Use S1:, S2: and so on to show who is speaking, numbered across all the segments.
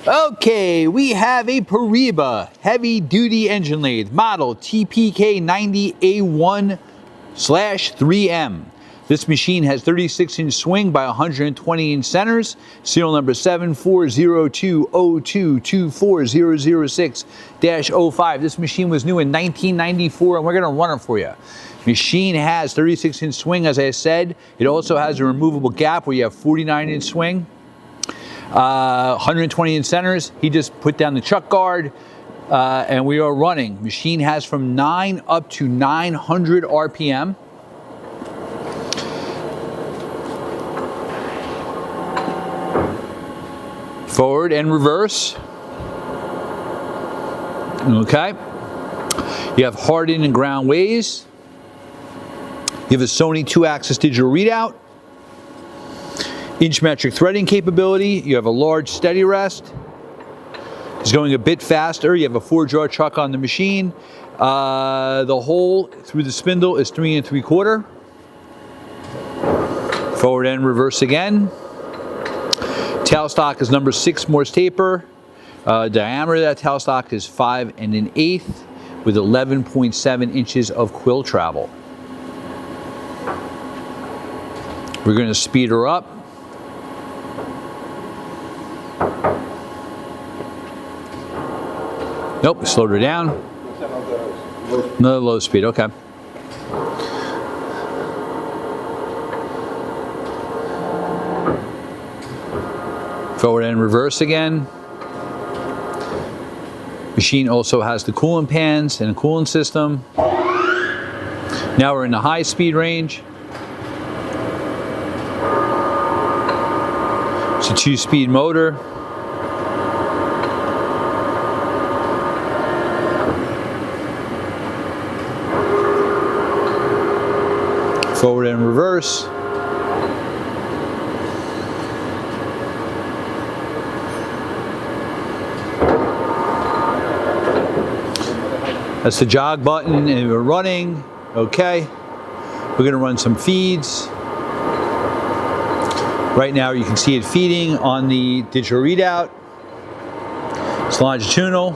S1: Okay, we have a Poreba heavy duty engine lathe model TPK 90A1/3M. This machine has 36-inch swing by 120-inch centers. Serial number 740202240006-05. This machine was new in 1994, and we're going to run it for you. Machine has 36-inch swing, as I said. It also has a removable gap where you have 49-inch swing. 120-inch centers. He just put down the chuck guard, and we are running. Machine has from 9 up to 900 RPM. Forward and reverse. Okay. You have hardened and ground ways. You have a Sony 2-axis digital readout. Inch metric threading capability. You have a large steady rest. It's going a bit faster. You have a 4-jaw chuck on the machine. The hole through the spindle is 3 3/4. Forward and reverse again. Tailstock is number 6 Morse taper. Diameter of that tailstock is 5 1/8 with 11.7 inches of quill travel. We're going to speed her up. Nope, slowed her down. Another low speed, okay. Forward and reverse again. Machine also has the coolant pans and a coolant system. Now we're in the high speed range. It's a 2-speed motor. Forward and reverse. That's the jog button, and we're running. Okay. We're going to run some feeds. Right now you can see it feeding on the digital readout. It's longitudinal.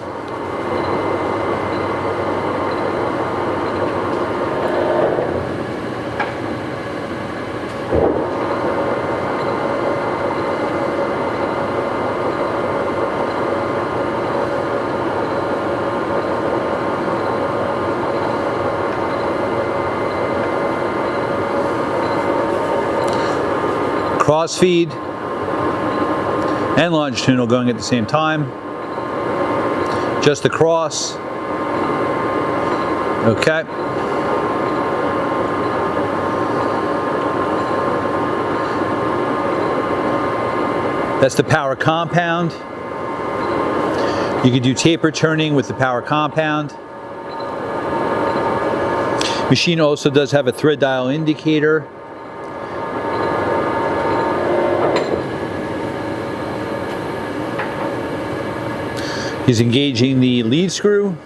S1: Cross feed and longitudinal going at the same time. Just the cross. Okay. That's the power compound. You can do taper turning with the power compound. Machine also does have a thread dial indicator. He's engaging the lead screw.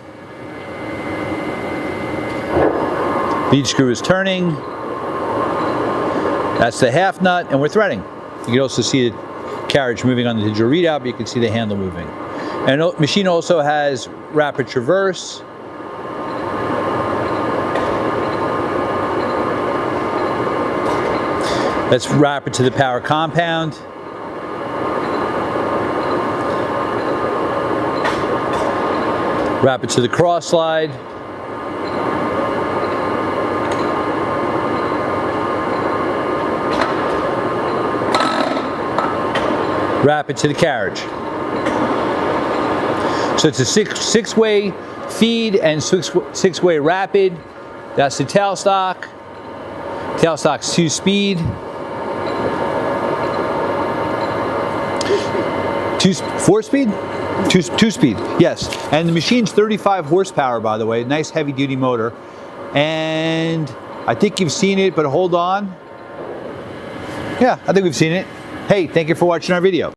S1: Lead screw is turning. That's the half nut, and we're threading. You can also see the carriage moving on the digital readout, but you can see the handle moving. And the machine also has rapid traverse. That's rapid to the power compound. Rapid to the cross slide. Rapid to the carriage. So it's a six-way feed and six-way rapid. That's the tailstock. Tailstock's 2-speed. 4-speed? Two-speed, yes. And the machine's 35 horsepower, by the way. Nice heavy-duty motor. And I think you've seen it, but hold on. Yeah, I think we've seen it. Hey, thank you for watching our video.